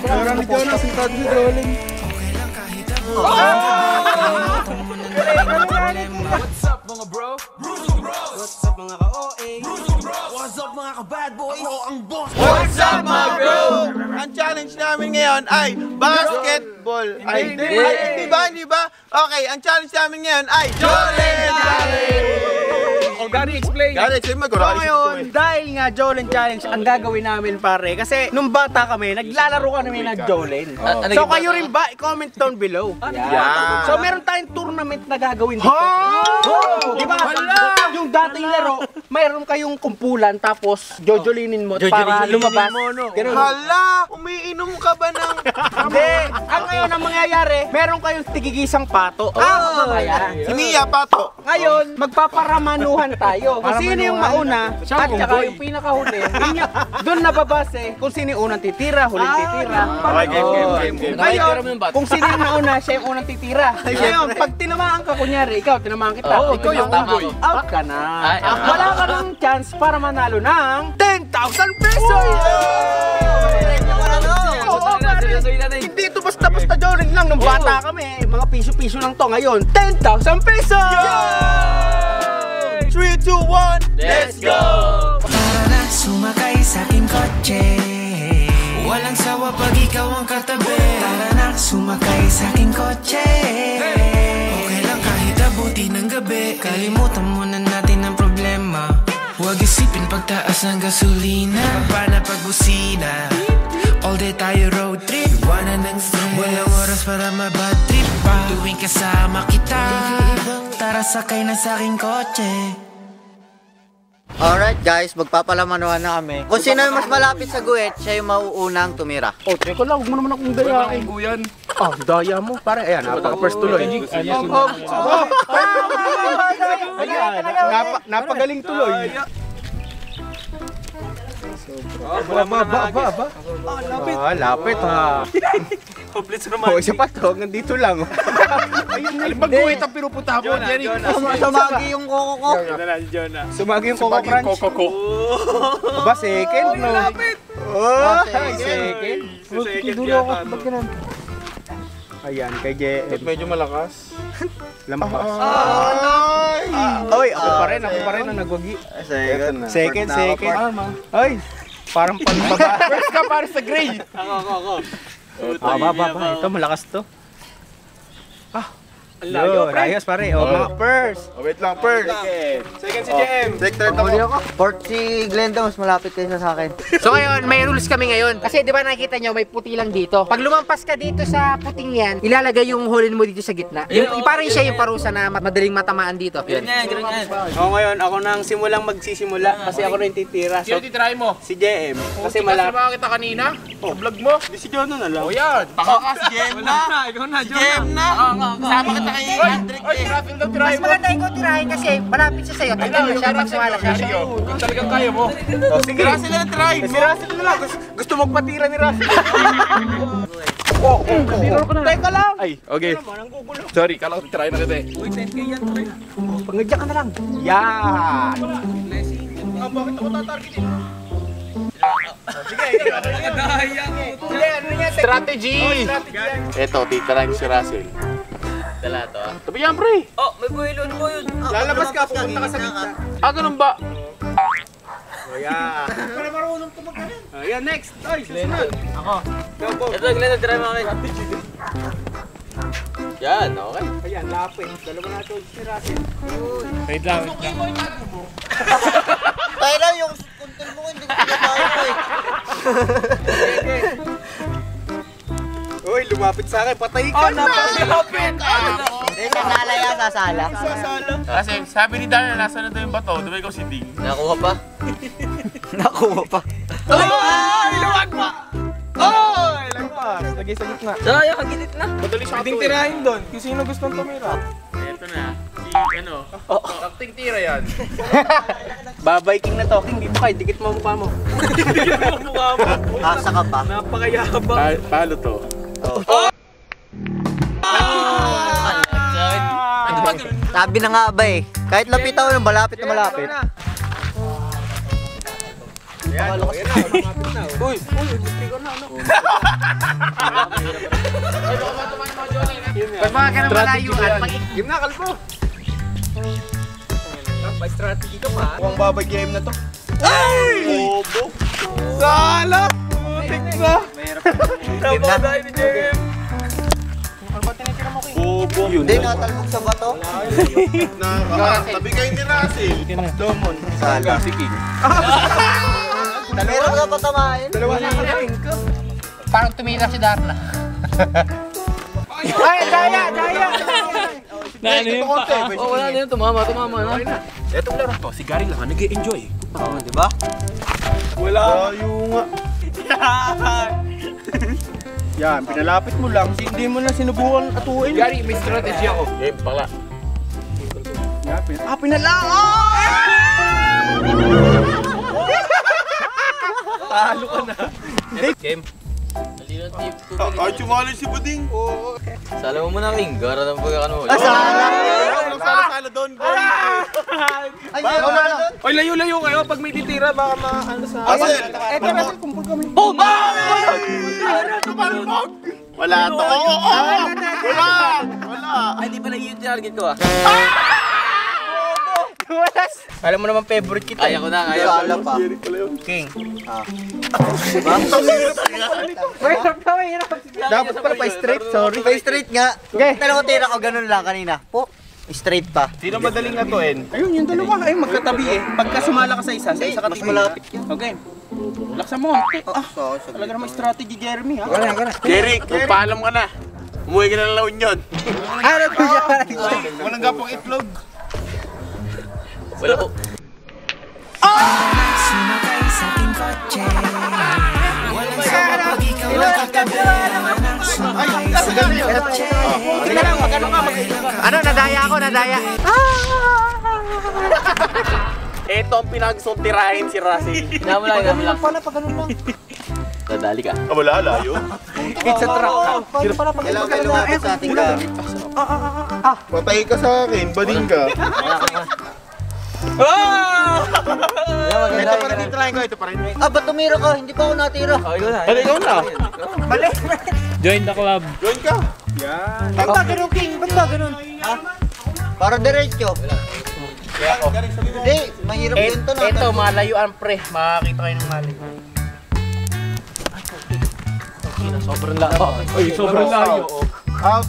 Parang ni Jonas, sintado si Jolin. What's up mga bro? What's up mga ka-OA? What's up mga ka-bad boys? Ako ang boss! What's up mga bro? Ang challenge namin ngayon ay basketball. Ay, hindi ba? Okay, ang challenge namin ngayon ay Jolin Challenge! O, Gary, explain. Gary, explain mo. So ngayon, dahil nga Jolin Challenge ang gagawin namin pare. Kasi nung bata kami, naglalaro kami ng Jolin. So kayo rin ba? I-comment down below. Yeah. So meron tayong tournament na gagawin dito. Di ba? Yung dating laro, mayroon kayong kumpulan tapos jojolinin mo para lumabas. Ganun. Hala, umiinom ka ba ng... Hindi. Ang ngayon ang mangyayari, meron kayong tigigisang pato. Kaya. Si Mia, pato. Ngayon, magpaparamanuhan tayo. Kung sino yung mauna, at saka yung pinakahuli, doon nababase kung sino yung unang titira, huling titira. Okay, game. Ngayon, kung sino yung nauna, siya yung unang titira. Ngayon, pag tinamaan ka, kunyari, ikaw, tinamaan kita. ikaw yung unggoy. Out ka na. Wala ka ng chance para manalo ng 10,000 pesos! Hindi ito basta-basta Jolin lang. Nung bata kami, mga piso-piso lang to. Ngayon, 10,000 pesos! 3, 2, 1, let's go! Tara na, sumakay sa aking kotse. Walang sawa pag ikaw ang katabi. Tara na, sumakay sa aking kotse. Okay lang kahit abuti ng gabi. Kalimutan muna natin ang problema. Huwag isipin pagtaas ng gasolina. Pampana pagbusina. All day tayo road trip. Iwanan ng stress. Walang oras para mabad trip pa. Tuwing kasama kita, tara sakay na sa aking kotse. Alright guys, magpapalamanuhan na kami. Kung sino yung mas malapit sa guwet, siya yung mauunang tumira. Oh, teka lang, huwag mo naman akong dayain. Ungguyan. Ah, daya mo. Pare, ayan, napaka-first tuloy. Napagaling tuloy. Lapit ha. Oh, isa pa to, nandito lang. Ayun, mag-guwit ang pinupunta mo, Jerry. Sumagi yung koko ko. Sumagi yung Coco Crunch. Aba, second, no? Lapit! Second. Dulo ako, ba't ganun? Ayan, kay JM. Medyo malakas. Lampas. Oy, ako pa rin ang nagwagi. Second. Ay, parang pagbaba. First ka para sa gray. Ako. Baba. Ito, malakas to. Layo, layas pare. O, mga first. Wait lang, first. Second si JM. Third ako. Fourth si Glenda, mas malapit kayo sa akin. So ngayon, may rules kami ngayon. Kasi di ba nakikita nyo, may puti lang dito. Pag lumampas ka dito sa puting yan, ilalagay yung hulin mo dito sa gitna. Parang siya yung parusa na madaling matamaan dito. Yun. O, ngayon, ako nang simulang magsisimula. Kasi ako rin titira. Sino titirahin mo? Si JM. Kasi Malapit. malapit. Kita kanina? Oh, vlog mo? Di si Jono na lang. O yan. Si Jem na. Jem na. Kasama kita kay Hendrik. Ay, Rafael daw tirahin Mas mo. maganda ikaw tirahin kasi malapit siya sa'yo. Tignan mo siya, magsiwala siya. Kung talagang kaya mo. Sige, Russell na try. Si Russell na lang. Gusto magpatira ni Russell. Teka lang. Ay, okay. Sorry, kala ko tirahin na kita eh. Pangadya ka na lang. Yan. Bakit ako tatargetin? Strategy! Eto, titirahin si Russell. Dala to. Tabi yan, pre. Oh, may buhilon mo yun. Lalabas ka, pupunta ka sa gitna. Ganun ba? O yan. Para marunong ka magkaroon. Ayan, next. Ay, susunod. Ako. Go. Ito, Glenn, try mo akin. Yan, okay. Ayan, lapit. Dalawa na ito si Russell. Wait lang. Tayo lang yung kuntil mo, hindi ko pinatawa ko eh. Uy, lumapit sa akin. Patay ka na. Napakilapit! Hindi, sasala yan, sasala. Kasi sabi ni Dana, nasa na daw yung bato, diba ikaw si Ding? Nakuha pa. Nakuha pa. Ay! Luwag pa! Ay, lagpas. Lagay sa gitna. Sayang, kagilit na. Madali siya Pwedeng tirahin doon. Kung sino gustong tumira. Ito na. Takting tira yan. Babiking na to. Hindi pa kayo. Dikit mo ang mukha mo. Asa ka pa. Napakayabang. Palo to. Ano ba? Sabi na nga ba eh. Kahit lapit ako ng malapit na malapit. Pag mga ganang malayuan, Game na, kalbo. May strategy ka pa. Mukhang babay game na to. Ay! Bobo. Sala! Putik na. Tayo ni Jem. Bobo. Hindi, natalbog sa bato. Tabi kayo ni Russell. Domon. Sala. Meron ka patamain. Dalawa na kakain ka. parang tumira si Darna. Ay, daya! Ano yun? Wala na yun, tumama na. Etong laro to, si Gary lang nag-e-enjoy. Oo, di ba? Wala. Yung nga. Yan, pinalapit mo lang. Hindi mo na sinubukan atuin. Gary, may strategy ako. Game, pala. Pinala! Talo ka na. Game. Ay, sumali si Buding. Sala mo muna, King. Gara ng pagkakan mo. Sala! Walang sala-sala doon. Ay, meron. Oy, layo-layo kayo. Pag may titira, baka maano sa... Russell! Eto natin, kumpul kami. Boom! Wala to. Wala. Ay, di pala yun yung target ko Alam mo naman favorite kita. Kaya ko na, Sala pa. King. Dapat pala pa straight, sorry. Pa straight nga. Pero kung tira ko, ganun lang kanina. Po, straight pa. Sino madaling atuin? Ayun, yung dalawa. Ay, magkatabi eh. Pagka sumala ka sa isa Mas katabi. malapit yun. Okay. Laksan mo. Talaga naman strategy, Jeremy, ha? Derek, magpaalam ka na. Umuwi ka na La Union. Ano ko siya? Walang gapang itlog. Wala ko. Sumakay sa aking kotse Walang sawa pag ikaw ang katabi Sumakay sa aking kotse Tingnan lang, magano ka, ano, nadaya ako, nadaya. Ito ang pinagustong tirahin si Russell. Hinamo lang. Dadali ka. Wala, layo. It's a trap. Kailangan kayo lumapit sa ating gamit. Patay ka sa akin, bading ka. Ito pa rin try ko, ito pa rin. Ba't tumira ka? Hindi pa ako natira. Ano ikaw na? Join the club. Join ka. Ba't ba ganun, King? Ba't ba ganun? Ha? Para diretso. Hindi, mahirap din to na. Ito, malayuan pre. Makakita kayo ng malayo. Sobrang layo. Oy, sobrang layo. Out.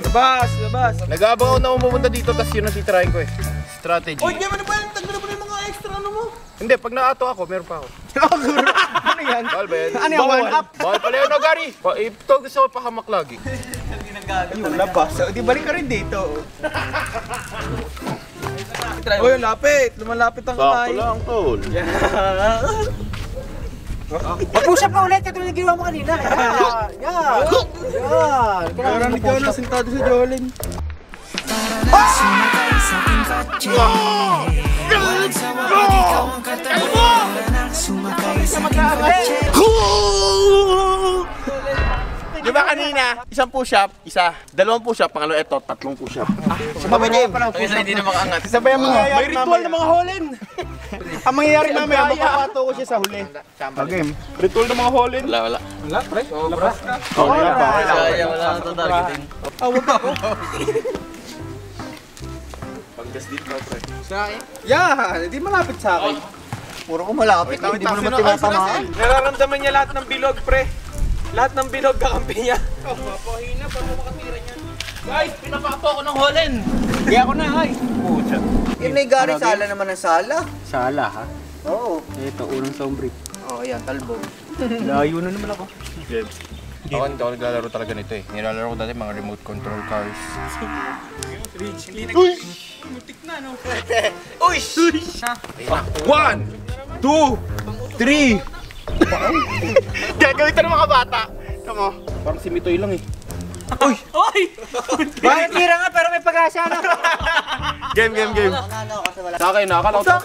Labas. Nag-aabang ako na pumunta dito, tapos yun ang titirahin ko eh. Strategy. Oy, di mo na ba yung mga extra ano mo? Hindi, pag naato ako, meron pa ako. Ano yan? Bawal ba yan? Ano yung one up? Bawal pala yun, no, Gary? Ito gusto ko pahamak lagi. Yung labas. Di balik ka rin dito. Oy, lapit. Lumalapit ang Sakto lang, tol. Mag-usap ka ulit, katulad ng ginawa mo kanina. Yan. Parang ni Jonas, sintado si Jolin. Sumakay sa aking kotse Walang sawa pag ikaw ang katabi Sumakay sa aking kotse Di ba kanina, isang push-up, dalawang push-up, pangalo ito, tatlong push-up. Sabay na yun. Isa hindi na makaangat. Sabay ang may ritual ng mga holin. Ang mangyayari mamaya, mapapato ko siya sa huli. Game. Ritual ng mga holin. Wala. Wala, pre. Labas ka. Okay lang. Wala na itong targeting. Wag ako. Pagkas dito, pre. Yeah, hindi malapit sa akin. Puro ko malapit. Hindi mo naman tinatamaan. Nararamdaman niya lahat ng bilog, pre. Lahat ng bilog kakampi niya. Mapahina, paano makatira niyan? Guys, pinapato ako ng Holland. Kaya ako na, ay. Yung may Gary, sala naman ang sala. Sala, ha? Oo. Ito, unang sombrero. Oo, yan, talbog. Layo na naman ako. Ako hindi ako naglalaro talaga nito eh. Nilalaro ko dati mga remote control cars. Mutik na, no? Uy! 1, 2, 3. Gagawin ito ng mga bata. Tama. Parang si Mitoy lang eh. Bakit tira nga, pero may pag-asa na. Game. Ano, kasi wala. Sa akin, nakakalaw tayo.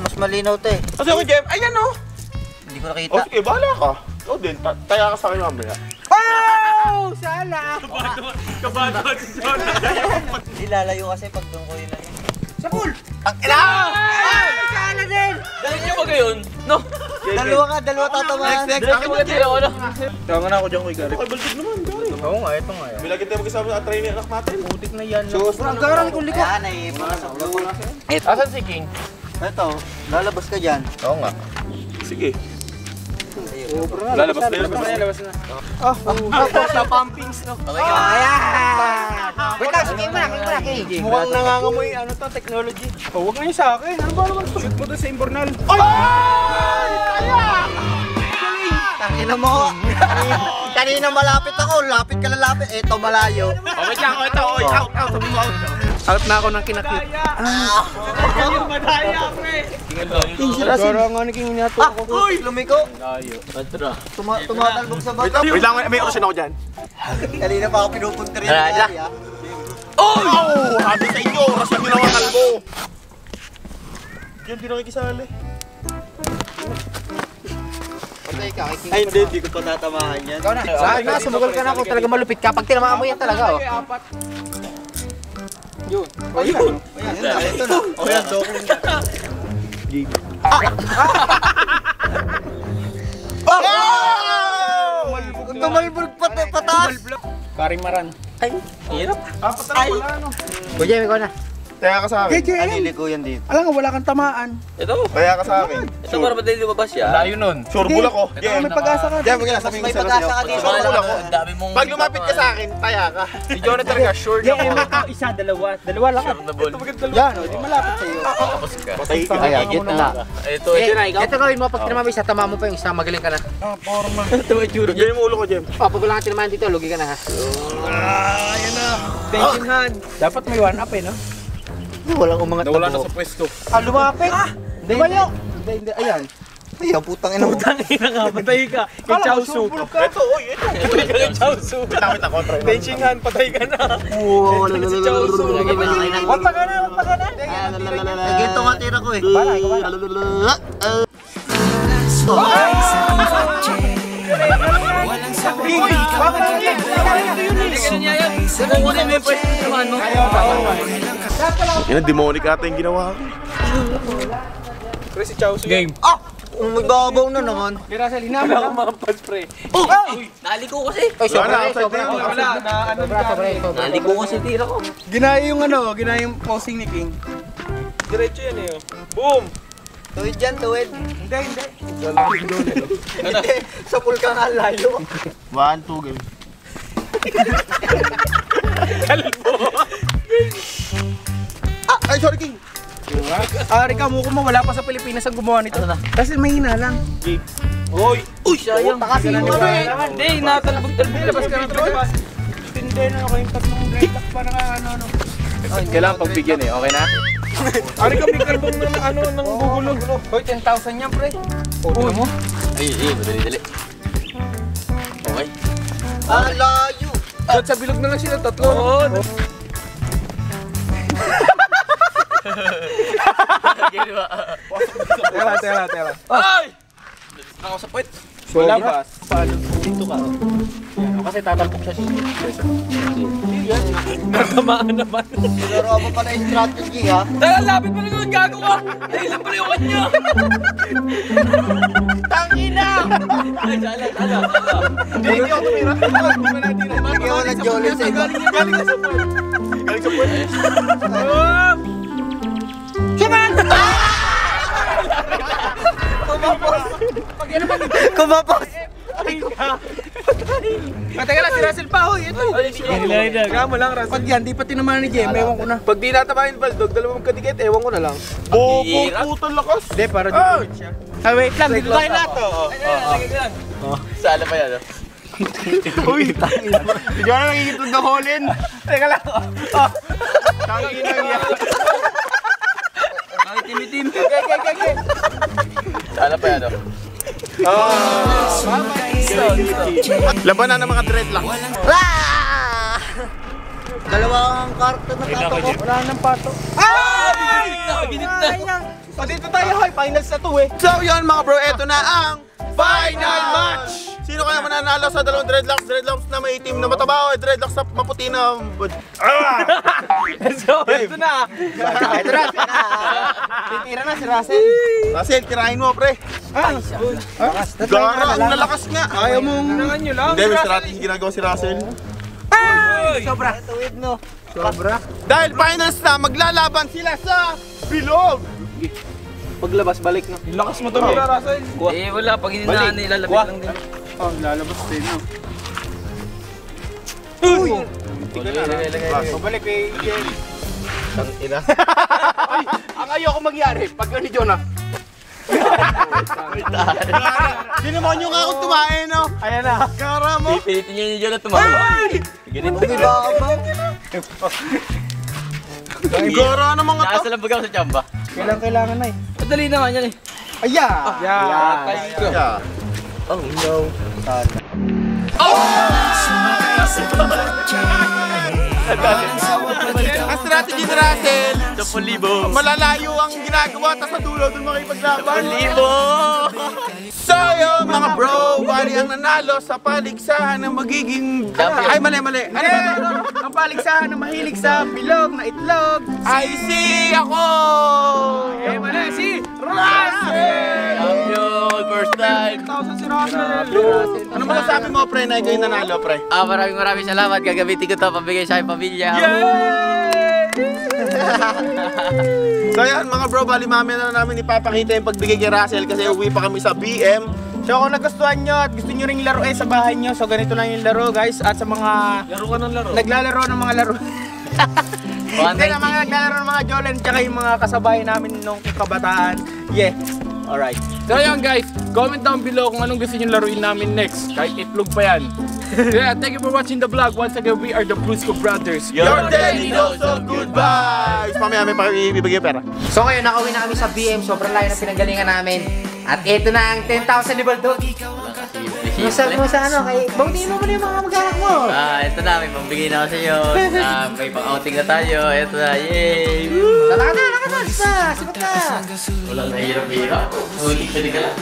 Mas malinaw to eh. Kasi ako, Jem, ayan o. Hindi ko nakita. O sige, bahala ka. Ikaw din, taya ka sa akin mamaya. Oh! Sala! Kabado si John. Hindi lalayo kasi pag doon ko yun. Sa pool! Ang ina! Kala din! Dahil nyo ba gayon? No? Dalawa tatamaan. Next, Dahil nyo ba tira ko, no? Tama na ako dyan, Kuya Gary. Baltig naman, Gary. Oo nga, ito nga yan. May lagi tayo mag-isama sa train ni anak natin. Putik na yan. Ang garang kulik ko. Yan ay Asan si King? Ito, lalabas ka dyan. Oo nga. Sige. Lalabas na. Sa pumpings, no? Ayan! Wait lang, sige mo na, King. Mukhang nangangamoy, ano to, technology. Oh, huwag na yun sa akin. Ano ba naman to? Shoot mo doon sa Imbornal. Tangina mo. Kanina malapit ako, lapit ka lalapit. Eto malayo. Oh, wait lang. Ito, oy. Out. Sabi mo out. Out na ako ng kinakit. Garo nga ni King Inato ako. Uy, lumiko. Tumatalbog sa bata. Wait lang, may option ako dyan. Kanina pa ako pinupunta rin. Oh! Habi sa inyo! Oras yung ginawa kalbo! Yan, di nakikisali. Ay, hindi ko pa tatamaan yan. Ikaw na. Sa akin na, sumugal ka na kung talaga malupit ka. Pag tinamaan mo yan talaga, oh. Ayun, ito na. O yan, dokong yan. Tumalbog pataas. Karimaran. Kuya, ikaw na. Kaya ka sa akin. Kanili ko yan dito. Alam nga, wala kang tamaan. Ito. Kaya ka sa akin. Ito para madali lumabas siya. Layo nun. Sure bull ako. May pag-asa ka. Diyan, wag na sabihin May ko sa pag-asa ka dito. Sure bull ako. Ang dami mong... Pag lumapit ka sa akin, taya ka. Si Jonathan ka, sure na ako. Isa, dalawa. Dalawa lang. Sure na ball. Yan, o, di malapit sa'yo. Tapos ka. Patay ka. Ay, gitna na. Ito, Ito gawin mo, pag tinamaan mo isa, tama mo pa yung isa, magaling ka na. Ganyan mo ulo ko, Jem. Oh, pag wala kang tinamaan dito, lugi ka na ha. Tension hand. Dapat may one up eh, no? Walang umangat Nawala na na buhok. sa pwesto. Lumapit! Hindi, hindi. Ayan. Ay, ang putang ina mo. Patay ka. Kay Chowsu. Ito, oy, ito. Patay ka kay Chowsu. Wait ako. Tension hand, patay ka na. Oo, Si Chowsu. Wag pa ka na. Ganito nga tira ko eh. Walang sawa pag ikaw ang kukunin mo yung pwede naman, no? Yan, demonic ata yung ginawa ko. Si Chowsu. Game. May babaw na naman. Mirasel, hinama lang mga pads, pre. Naliko kasi. Oy, sobra, sobra. Wala, na ano ka. Naliko kasi tira ko. Ginaya yung posing ni King. Diretso yan eh. Boom! Tuwid dyan, tuwid. Hindi. Hindi, sa pool ka nga layo. 1, 2, game. Ay, sorry, King. Rika, mukha mo, wala pa sa Pilipinas ang gumawa nito. Kasi mahina lang. Oy! Uy, sayang. Takasin mo eh. Hindi, natalbog-talbog. Labas ka na talaga. Tindi na ako yung tatlong dreadlock pa na ano. Kailangan pagbigyan eh, okay na? Ari ka, may kalbong na ano, ng gugulog. Hoy, 10,000 yan, pre. Uy mo? Ay, madali-dali. Okay. Ang layo. At sa bilog na lang sila, tatlo. Oo. Tera. Ay! Ako sa puwet. Wala ba? Paano? Dito ka. Kasi tatalpok siya siya. Pero ako pala yung strategy ha. Dahil lapit pa rin yung gago ka! Dahil lang pala yung kanya! Tangina! Ay, sala. Hindi ako tumira. Hindi ako nag-jolly sa iba. Galing ka sa puwet. Galing sa puwet. Kumapos! Teka lang, si Russell pa, hoy. Ito. Kamo lang, Russell. Pag yan, di pa tinamaan ni Jem, ewan ko na. Pag di natamahin ni Baldog, dalawang kadikit, ewan ko na lang. Bobo, putang lakas. Hindi, para di siya. Ah, wait lang, dito tayo na to. Sala pa yan, Uy! Hindi ka na nakikitod na holin. Teka lang. Tangina niya. Ay, timitim. Okay. Sala pa yan, Labanan ng mga dreadlock. Dalawang karton na tato ko. Wala nang pato. Ay! Ginip na. Dito tayo, hoy. Finals na to eh. So yun mga bro, eto na ang final match! Sino sino kaya mananalo sa dalawang dreadlocks? Dreadlocks na may itim na mataba o dreadlocks na maputi na... So, ito na. Ito na. Titira na si Russell. Russell, tirahin mo, pre. Gara, ang lalakas nga. Ayaw mong... Nangan nyo lang. Hindi, may strategy ginagawa si Russell. Sobra. Tuwid, no? Sobra. Dahil finals na, maglalaban sila sa bilog. Paglabas, balik na. Lakas mo to, Russell. Eh wala, pag hininaan nila, lalapit lang din. Oh, lalabas din, no? Uy! Pabalik kay Jen. Ang ina. Ang ayoko mangyari, pag ni Jonah. Ginaman nyo nga akong tumain, no? Ayan na. Gara mo. Pilitin niya yung na tumama. Ganito. Gara na mga to. Nakasalabag ako sa tsamba. Kailangan na eh. Madali naman yan eh. Aya! Yeah. Oh no. Ang strategy ni Russell, 10,000. malalayo ang ginagawa, tapos sa dulo doon makipaglaban. 10,000! So yun mga bro, bali ang nanalo sa paligsahan ng magiging... Ay mali. Ano ba? Ang paligsahan na mahilig sa bilog na itlog. I see ako! Eh, mali si Russell! Champion, first time. 1,000 si Russell. Ano masasabi mo, pre, na ikaw yung nanalo, pre? Maraming salamat. Gagamitin ko to pambigay sa aking pamilya. So yan mga bro, bali mamaya na namin ipapakita yung pagbigay kay Russell kasi uwi pa kami sa BM. So kung nagustuhan nyo at gusto nyo ring laruin sa bahay nyo, so ganito lang yung laro guys. At sa mga naglalaro ng mga laro. Hindi na mga naglalaro ng mga Jolen tsaka yung mga kasabay namin nung kabataan. Yeah, alright. So yan guys, comment down below kung anong gusto nyo laruin namin next. Kahit itlog pa yan. Yeah, thank you for watching the vlog. Once again, we are the Brusco Brothers. Your daily dose of good vibes! Mamaya may ibibigay pera. So ngayon, nakauwi na kami sa BM. Sobrang layo na pinanggalingan namin. At ito na ang 10,000 level doon. Masabi mo sa ano, kay... Bautiin mo muna yung mga mag-anak mo. Ito na, may pambigay na ako sa iyo. May pang-outing na tayo. Ito na, yay! Naka na! Sipat ka! Walang nahirap-hirap. Ulit ka lang.